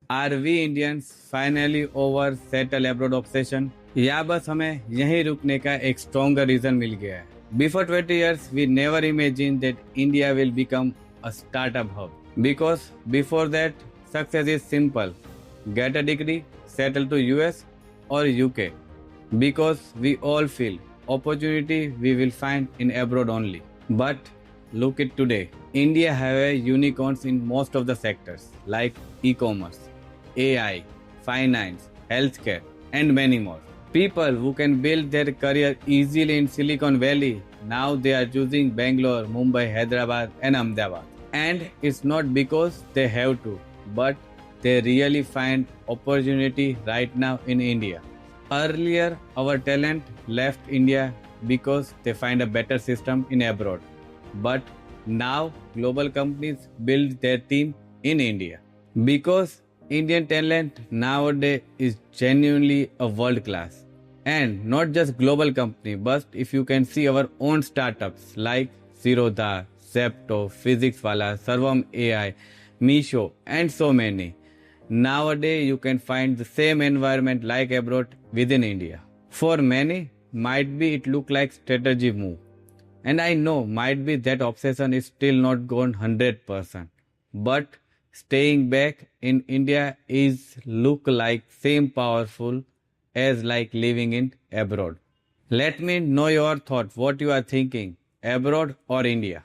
Are we Indians finally over settle abroad obsession? या बस हमें यहीं रुकने का एक stronger reason मिल गया है? Before 20 years, we never imagined that India will become a startup hub. Because before that, success is simple. Get a degree, settle to US or UK. Because we all feel opportunity we will find in abroad only. But look at today. India have a unicorns in most of the sectors like e-commerce, AI, finance, healthcare, and many more. People who can build their career easily in Silicon Valley, now they are choosing Bangalore, Mumbai, Hyderabad, and Ahmedabad. And it's not because they have to, but they really find opportunity right now in India. Earlier, our talent left India because they find a better system in abroad. But now, global companies build their team in India. Because Indian talent nowadays is genuinely a world class. And not just global company, but if you can see our own startups like Zerodha, Zepto, PhysicsWala, Sarvam AI, Misho, and so many. Nowadays, you can find the same environment like abroad within India. For many, might be it look like strategy move. And I know might be that obsession is still not gone 100%. But staying back in India is look like same powerful as like living in abroad. Let me know your thought, what you are thinking, abroad or India.